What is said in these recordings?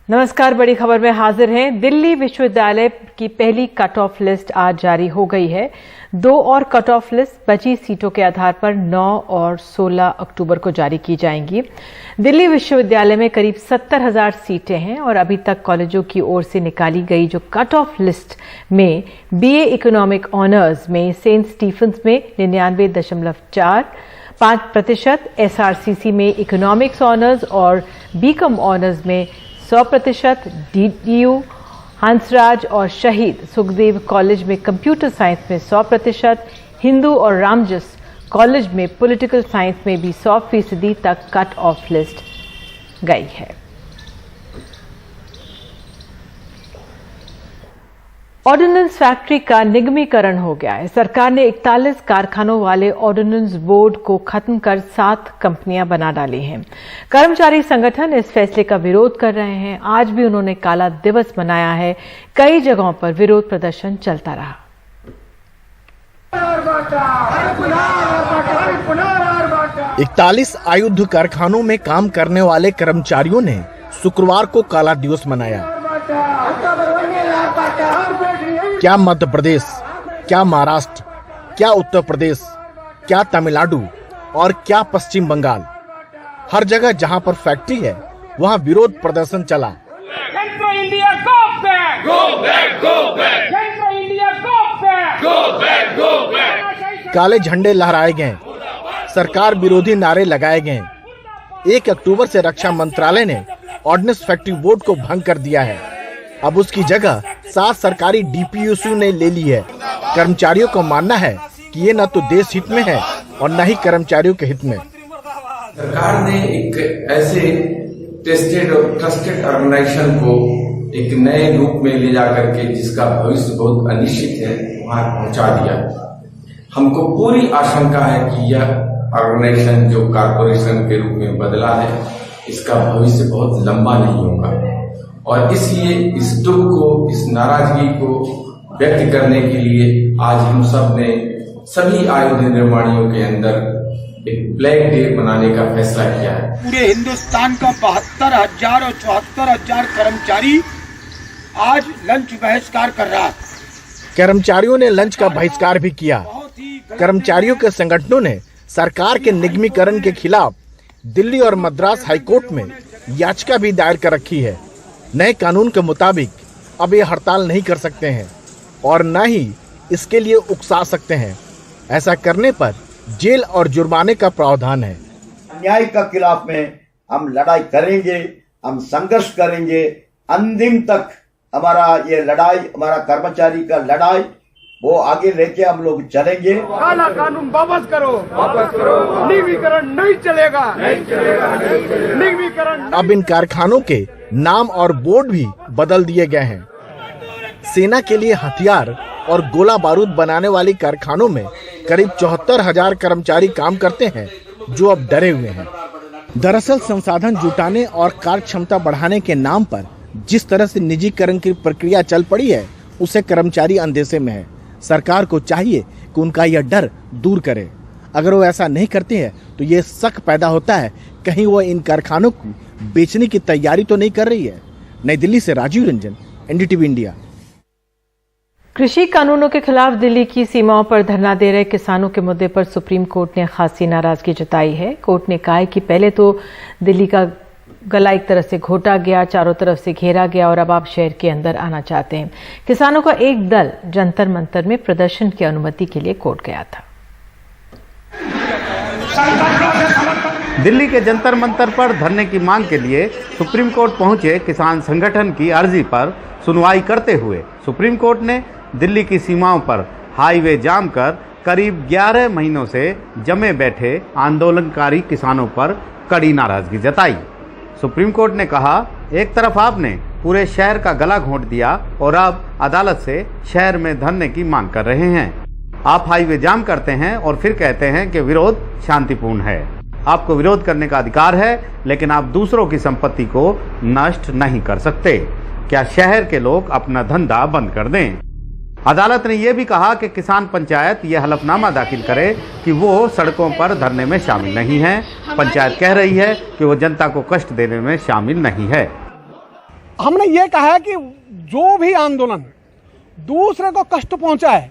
नमस्कार, बड़ी खबर में हाजिर हैं। दिल्ली विश्वविद्यालय की पहली कट ऑफ लिस्ट आज जारी हो गई है। 2 और कट ऑफ लिस्ट बची सीटों के आधार पर 9 और 16 अक्टूबर को जारी की जाएंगी। दिल्ली विश्वविद्यालय में करीब 70,000 सीटें हैं और अभी तक कॉलेजों की ओर से निकाली गई जो कट ऑफ लिस्ट में बीए इकोनॉमिक ऑनर्स में सेंट स्टीफेंस में 99.45%, एसआरसीसी में इकोनॉमिक्स ऑनर्स और बीकॉम ऑनर्स में 100%, डीयू, हंसराज और शहीद सुखदेव कॉलेज में कंप्यूटर साइंस में 100%, हिंदू और रामजस कॉलेज में पॉलिटिकल साइंस में भी 100% तक कट ऑफ लिस्ट गई है। ऑर्डिनेंस फैक्ट्री का निगमीकरण हो गया है। सरकार ने 41 कारखानों वाले ऑर्डिनेंस बोर्ड को खत्म कर 7 कंपनियां बना डाली हैं। कर्मचारी संगठन इस फैसले का विरोध कर रहे हैं। आज भी उन्होंने काला दिवस मनाया है। कई जगहों पर विरोध प्रदर्शन चलता रहा। 41 आयुध कारखानों में काम करने वाले कर्मचारियों ने शुक्रवार को काला दिवस मनाया। क्या मध्य प्रदेश, क्या महाराष्ट्र, क्या उत्तर प्रदेश, क्या तमिलनाडु और क्या पश्चिम बंगाल, हर जगह जहां पर फैक्ट्री है वहां विरोध प्रदर्शन चला। काले झंडे लहराए गए, सरकार विरोधी नारे लगाए गए। 1 अक्टूबर से रक्षा मंत्रालय ने ऑर्डिनेंस फैक्ट्री बोर्ड को भंग कर दिया है। अब उसकी जगह 7 सरकारी डीपीयूसी ने ले ली है। कर्मचारियों का मानना है कि ये न तो देश हित में है और न ही कर्मचारियों के हित में। सरकार ने एक ऐसे टेस्टेड और ट्रस्टेड ऑर्गेनाइजेशन को एक नए रूप में ले जाकर के जिसका भविष्य बहुत अनिश्चित है वहां पहुंचा दिया। हमको पूरी आशंका है कि यह ऑर्गेनाइजेशन जो कारपोरेशन के रूप में बदला है इसका भविष्य बहुत लंबा नहीं होगा और इसलिए इस दुख को, इस नाराजगी को व्यक्त करने के लिए आज हम सब ने सभी आयुध निर्माणियों के अंदर एक ब्लैक डे मनाने का फैसला किया है। पूरे हिंदुस्तान का 72,000 और 74,000 कर्मचारी आज लंच बहिष्कार कर रहा है। कर्मचारियों ने लंच का बहिष्कार भी किया। कर्मचारियों के संगठनों ने सरकार के निगमीकरण के खिलाफ दिल्ली और मद्रास हाईकोर्ट में याचिका भी दायर कर रखी है। नए कानून के मुताबिक अब ये हड़ताल नहीं कर सकते हैं और न ही इसके लिए उकसा सकते हैं। ऐसा करने पर जेल और जुर्माने का प्रावधान है। अन्याय के खिलाफ में हम लड़ाई करेंगे, हम संघर्ष करेंगे। अंतिम तक हमारा ये लड़ाई, हमारा कर्मचारी का लड़ाई वो आगे लेके हम लोग चलेंगे। काला कानून वापस करो, निगमीकरण नहीं चलेगा, निगमीकरण। अब इन कारखानों के नाम और बोर्ड भी बदल दिए गए हैं। सेना के लिए हथियार और गोला बारूद बनाने वाली कारखानों में करीब 74,000 कर्मचारी काम करते हैं जो अब डरे हुए हैं। दरअसल संसाधन जुटाने और कार्य क्षमता बढ़ाने के नाम पर जिस तरह से निजीकरण की प्रक्रिया चल पड़ी है उसे कर्मचारी अंदेशे में है। सरकार को चाहिए कि उनका यह डर दूर करे। अगर वो ऐसा नहीं करते हैं तो ये शक पैदा होता है कहीं वो इन कारखानों को बेचने की तैयारी तो नहीं कर रही है। नई दिल्ली से राजीव रंजन, एनडीटीवी इंडिया। कृषि कानूनों के खिलाफ दिल्ली की सीमाओं पर धरना दे रहे किसानों के मुद्दे पर सुप्रीम कोर्ट ने खासी नाराजगी जताई है। कोर्ट ने कहा है कि पहले तो दिल्ली का गला एक तरह से घोटा गया, चारों तरफ से घेरा गया और अब आप शहर के अंदर आना चाहते हैं। किसानों का एक दल जंतर मंतर में प्रदर्शन की अनुमति के लिए कोर्ट गया था। दिल्ली के जंतर मंतर पर धरने की मांग के लिए सुप्रीम कोर्ट पहुंचे किसान संगठन की अर्जी पर सुनवाई करते हुए सुप्रीम कोर्ट ने दिल्ली की सीमाओं पर हाईवे जाम कर करीब 11 महीनों से जमे बैठे आंदोलनकारी किसानों पर कड़ी नाराजगी जताई। सुप्रीम कोर्ट ने कहा, एक तरफ आपने पूरे शहर का गला घोंट दिया और अब अदालत से शहर में धरने की मांग कर रहे हैं। आप हाईवे जाम करते हैं और फिर कहते हैं कि विरोध शांतिपूर्ण है। आपको विरोध करने का अधिकार है, लेकिन आप दूसरों की संपत्ति को नष्ट नहीं कर सकते। क्या शहर के लोग अपना धंधा बंद कर दें? अदालत ने यह भी कहा कि किसान पंचायत यह हलफनामा दाखिल करे कि वो सड़कों पर धरने में शामिल नहीं है। पंचायत कह रही है कि वो जनता को कष्ट देने में शामिल नहीं है। हमने ये कहा है कि जो भी आंदोलन दूसरे को कष्ट पहुंचाए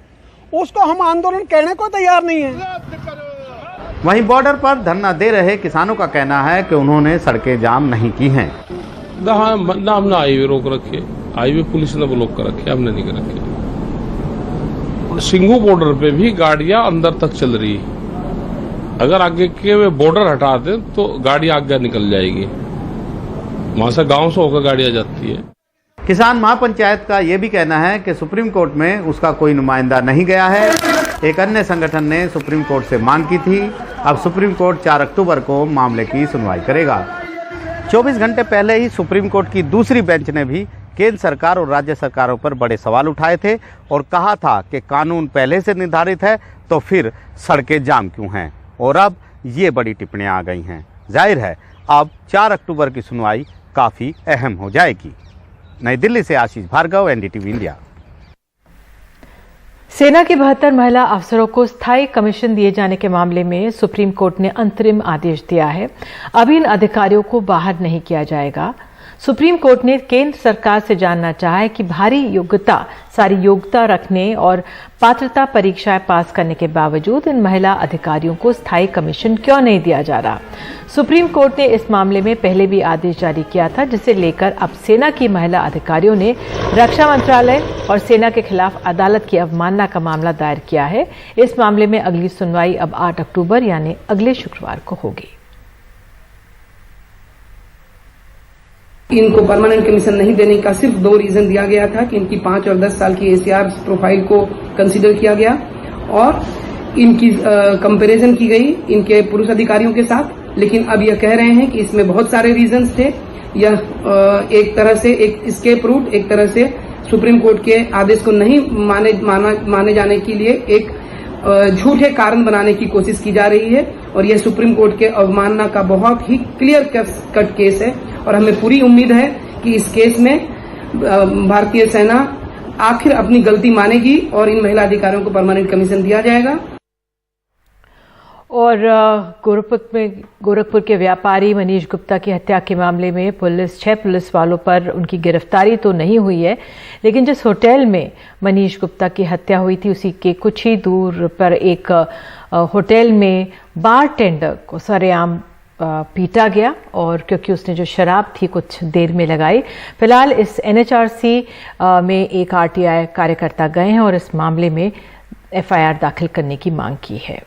उसको हम आंदोलन कहने को तैयार नहीं है। वहीं बॉर्डर पर धरना दे रहे किसानों का कहना है कि उन्होंने सड़कें जाम नहीं की हैं। ना हमने हाईवे रोक रखे, हाईवे पुलिस ने ब्लॉक कर रखे, हमने नहीं कर रखे। सिंगू बॉर्डर पे भी गाड़ियां अंदर तक चल रही है। अगर आगे के बॉर्डर हटा दें तो गाड़ी आगे निकल जाएगी, वहां से गांव से होकर गाड़ियां जाती है। किसान महापंचायत का ये भी कहना है कि सुप्रीम कोर्ट में उसका कोई नुमाइंदा नहीं गया है। एक अन्य संगठन ने सुप्रीम कोर्ट से मांग की थी। अब सुप्रीम कोर्ट 4 अक्टूबर को मामले की सुनवाई करेगा। 24 घंटे पहले ही सुप्रीम कोर्ट की दूसरी बेंच ने भी केंद्र सरकार और राज्य सरकारों पर बड़े सवाल उठाए थे और कहा था कि कानून पहले से निर्धारित है तो फिर सड़कें जाम क्यों हैं। और अब ये बड़ी टिप्पणियां आ गई हैं। जाहिर है अब 4 अक्टूबर की सुनवाई काफ़ी अहम हो जाएगी। नई दिल्ली से आशीष भार्गव, एनडीटीवी इंडिया। सेना की 72 महिला अफसरों को स्थायी कमीशन दिए जाने के मामले में सुप्रीम कोर्ट ने अंतरिम आदेश दिया है। अब इन अधिकारियों को बाहर नहीं किया जाएगा। सुप्रीम कोर्ट ने केंद्र सरकार से जानना चाहा है कि सारी योग्यता रखने और पात्रता परीक्षाएं पास करने के बावजूद इन महिला अधिकारियों को स्थायी कमीशन क्यों नहीं दिया जा रहा। सुप्रीम कोर्ट ने इस मामले में पहले भी आदेश जारी किया था, जिसे लेकर अब सेना की महिला अधिकारियों ने रक्षा मंत्रालय और सेना के खिलाफ अदालत की अवमानना का मामला दायर किया है। इस मामले में अगली सुनवाई अब 8 अक्टूबर यानी अगले शुक्रवार को होगी। इनको परमानेंट कमीशन नहीं देने का सिर्फ 2 रीजन दिया गया था कि इनकी 5 और 10 साल की एसीआर प्रोफाइल को कंसीडर किया गया और इनकी कंपैरिजन की गई इनके पुरुष अधिकारियों के साथ। लेकिन अब यह कह रहे हैं कि इसमें बहुत सारे रीजंस थे। यह एक तरह से एक एस्केप रूट, एक तरह से सुप्रीम कोर्ट के आदेश को नहीं माने जाने के लिए एक झूठे कारण बनाने की कोशिश की जा रही है और यह सुप्रीम कोर्ट के अवमानना का बहुत ही क्लियर कट केस है। और हमें पूरी उम्मीद है कि इस केस में भारतीय सेना आखिर अपनी गलती मानेगी और इन महिला अधिकारियों को परमानेंट कमीशन दिया जाएगा। और गोरखपुर के व्यापारी मनीष गुप्ता की हत्या के मामले में 6 पुलिस वालों पर उनकी गिरफ्तारी तो नहीं हुई है, लेकिन जिस होटल में मनीष गुप्ता की हत्या हुई थी उसी के कुछ ही दूर पर एक होटल में बारटेंडर को सरेआम पीटा गया और क्योंकि उसने जो शराब थी कुछ देर में लगाई। फिलहाल इस एनएचआरसी में एक आरटीआई कार्यकर्ता गए हैं और इस मामले में एफआईआर दाखिल करने की मांग की है।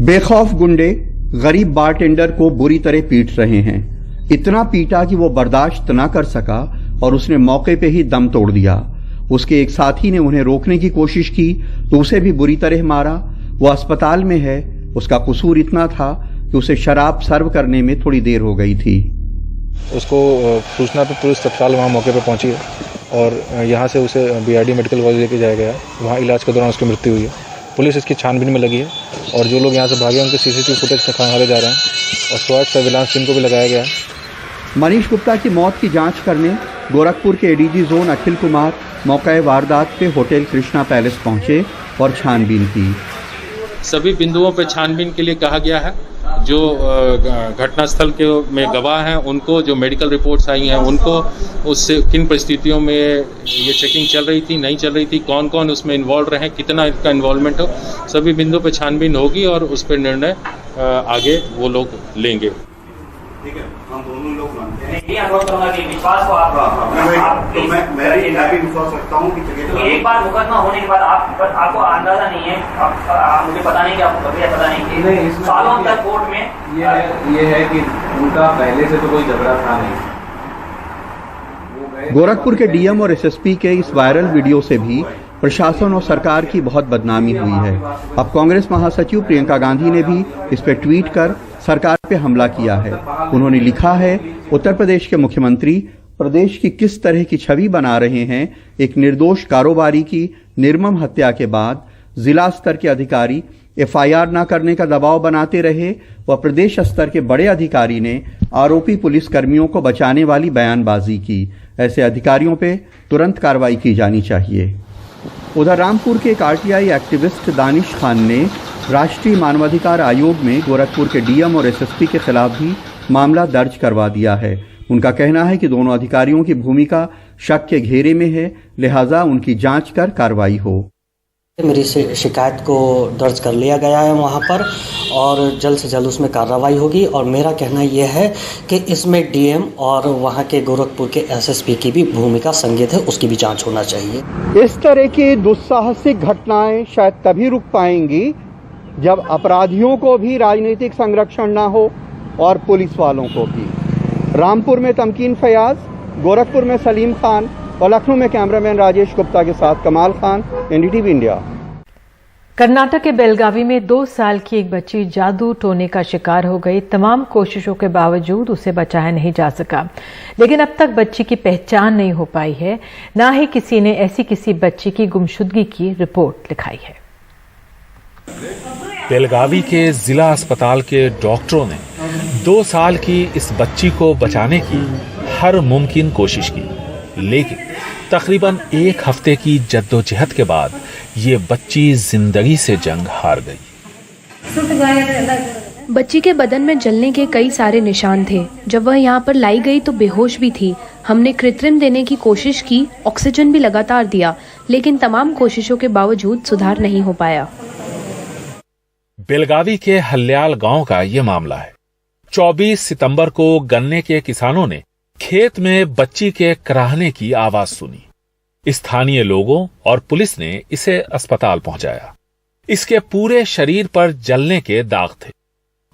बेखौफ गुंडे गरीब बारटेंडर को बुरी तरह पीट रहे हैं। इतना पीटा कि वो बर्दाश्त न कर सका और उसने मौके पे ही दम तोड़ दिया। उसके एक साथी ने उन्हें रोकने की कोशिश की तो उसे भी बुरी तरह मारा। वो अस्पताल में है। उसका कसूर इतना था कि उसे शराब सर्व करने में थोड़ी देर हो गई थी। उसको सूचना पर पुलिस तत्काल वहाँ मौके पर पहुंची है और यहाँ से उसे बीआरडी मेडिकल कॉलेज लेके जाया गया। वहाँ इलाज के दौरान उसकी मृत्यु हुई है। पुलिस इसकी छानबीन में लगी है और जो लोग यहाँ से भागे उनके सीसीटीवी फुटेज खंगाले जा रहे हैं और स्वाट सर्विलांस टीम को भी लगाया गया है। मनीष गुप्ता की मौत की जांच करने गोरखपुर के एडीजी जोन अखिल कुमार मौके वारदात पे होटल कृष्णा पैलेस पहुंचे और छानबीन की। सभी बिंदुओं पर छानबीन के लिए कहा गया है। जो घटनास्थल के में गवाह हैं उनको, जो मेडिकल रिपोर्ट्स आई हैं उनको, उससे किन परिस्थितियों में ये चेकिंग चल रही थी, नहीं चल रही थी, कौन कौन उसमें इन्वॉल्व रहे, कितना इनका इन्वॉल्वमेंट हो, सभी बिंदुओं पर छानबीन होगी और उस पर निर्णय आगे वो लोग लेंगे। ठीक है, हम दोनों लोग मानते हैं। ये अनुरोध करूंगा कि विश्वास को आप तो मैं भी विश्वास रखता हूँ कि एक बार मुकदमा होने के बाद आपको अंदाजा नहीं है, मुझे पता नहीं कि आपको प्रक्रिया पता नहीं, सालों तक कोर्ट में ये है कि उनका पहले से तो कोई झगड़ा था नहीं। गोरखपुर के डीएम और एसएसपी के इस वायरल वीडियो से भी प्रशासन और सरकार की बहुत बदनामी हुई है। अब कांग्रेस महासचिव प्रियंका गांधी ने भी इस पर ट्वीट कर सरकार पे हमला किया है। उन्होंने लिखा है, उत्तर प्रदेश के मुख्यमंत्री प्रदेश की किस तरह की छवि बना रहे हैं। एक निर्दोष कारोबारी की निर्मम हत्या के बाद जिला स्तर के अधिकारी एफआईआर न करने का दबाव बनाते रहे व प्रदेश स्तर के बड़े अधिकारी ने आरोपी पुलिस कर्मियों को बचाने वाली बयानबाजी की। ऐसे अधिकारियों पे तुरंत कार्रवाई की जानी चाहिए। उधर रामपुर के एक आरटीआई एक्टिविस्ट दानिश खान ने राष्ट्रीय मानवाधिकार आयोग में गोरखपुर के डीएम और एसएसपी के खिलाफ भी मामला दर्ज करवा दिया है। उनका कहना है कि दोनों अधिकारियों की भूमिका शक के घेरे में है, लिहाजा उनकी जांच कर कार्रवाई हो। मेरी शिकायत को दर्ज कर लिया गया है वहाँ पर और जल्द से जल्द उसमें कार्रवाई होगी। और मेरा कहना यह है कि इसमें डीएम और वहाँ के गोरखपुर के एसएसपी की भी भूमिका संज्ञित है, उसकी भी जांच होना चाहिए। इस तरह की दुस्साहसिक घटनाएं शायद तभी रुक पाएंगी जब अपराधियों को भी राजनीतिक संरक्षण ना हो और पुलिस वालों को भी। रामपुर में तमकीन फयाज, गोरखपुर में सलीम खान और लखनऊ में कैमरामैन राजेश गुप्ता के साथ कमाल खान, एनडीटीवी इंडिया। कर्नाटक के बेलगावी में 2 साल की एक बच्ची जादू टोने का शिकार हो गई। तमाम कोशिशों के बावजूद उसे बचाया नहीं जा सका, लेकिन अब तक बच्ची की पहचान नहीं हो पाई है। न ही किसी ने ऐसी किसी बच्ची की गुमशुदगी की रिपोर्ट लिखाई है। बेलगावी के जिला अस्पताल के डॉक्टरों ने 2 साल की इस बच्ची को बचाने की हर मुमकिन कोशिश की, लेकिन तकरीबन 1 हफ्ते की जद्दोजहद के बाद ये बच्ची जिंदगी से जंग हार गई। बच्ची के बदन में जलने के कई सारे निशान थे। जब वह यहाँ पर लाई गई तो बेहोश भी थी। हमने कृत्रिम देने की कोशिश की, ऑक्सीजन भी लगातार दिया, लेकिन तमाम कोशिशों के बावजूद सुधार नहीं हो पाया। बेलगावी के हल्याल गांव का ये मामला है। 24 सितंबर को गन्ने के किसानों ने खेत में बच्ची के कराहने की आवाज सुनी। स्थानीय लोगों और पुलिस ने इसे अस्पताल पहुंचाया। इसके पूरे शरीर पर जलने के दाग थे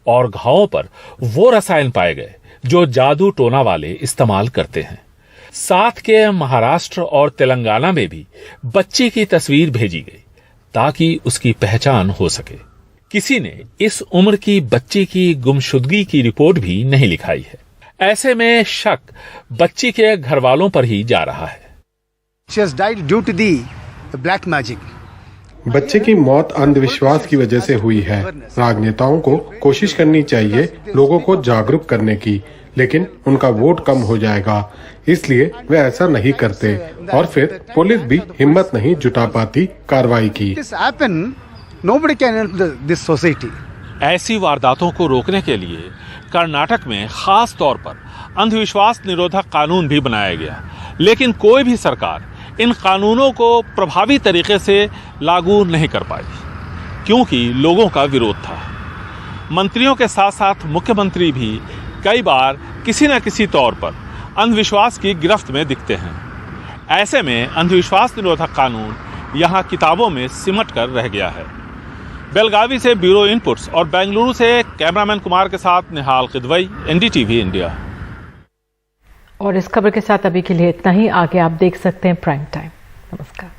और घावों पर वो रसायन पाए गए जो जादू टोना वाले इस्तेमाल करते हैं। साथ के महाराष्ट्र और तेलंगाना में भी बच्ची की तस्वीर भेजी गई ताकि उसकी पहचान हो सके। किसी ने इस उम्र की बच्ची की गुमशुदगी की रिपोर्ट भी नहीं लिखाई है। ऐसे में शक बच्ची के घर वालों पर ही जा रहा है। She has died due to the black magic. बच्चे की मौत अंधविश्वास की वजह से हुई है। राजनेताओं को कोशिश करनी चाहिए लोगों को जागरूक करने की, लेकिन उनका वोट कम हो जाएगा, इसलिए वे ऐसा नहीं करते और फिर पुलिस भी हिम्मत नहीं जुटा पाती कार्रवाई की। Nobody can help this society. ऐसी वारदातों को रोकने के लिए कर्नाटक में खास तौर पर अंधविश्वास निरोधक कानून भी बनाया गया, लेकिन कोई भी सरकार इन कानूनों को प्रभावी तरीके से लागू नहीं कर पाई क्योंकि लोगों का विरोध था। मंत्रियों के साथ साथ मुख्यमंत्री भी कई बार किसी न किसी तौर पर अंधविश्वास की गिरफ्त में दिखते हैं। ऐसे में अंधविश्वास निरोधक कानून यहाँ किताबों में सिमट कर रह गया है। बेलगावी से ब्यूरो इनपुट्स और बेंगलुरु से कैमरामैन कुमार के साथ निहाल किदवई, एनडीटीवी इंडिया। और इस खबर के साथ अभी के लिए इतना ही। आगे आप देख सकते हैं प्राइम टाइम। नमस्कार।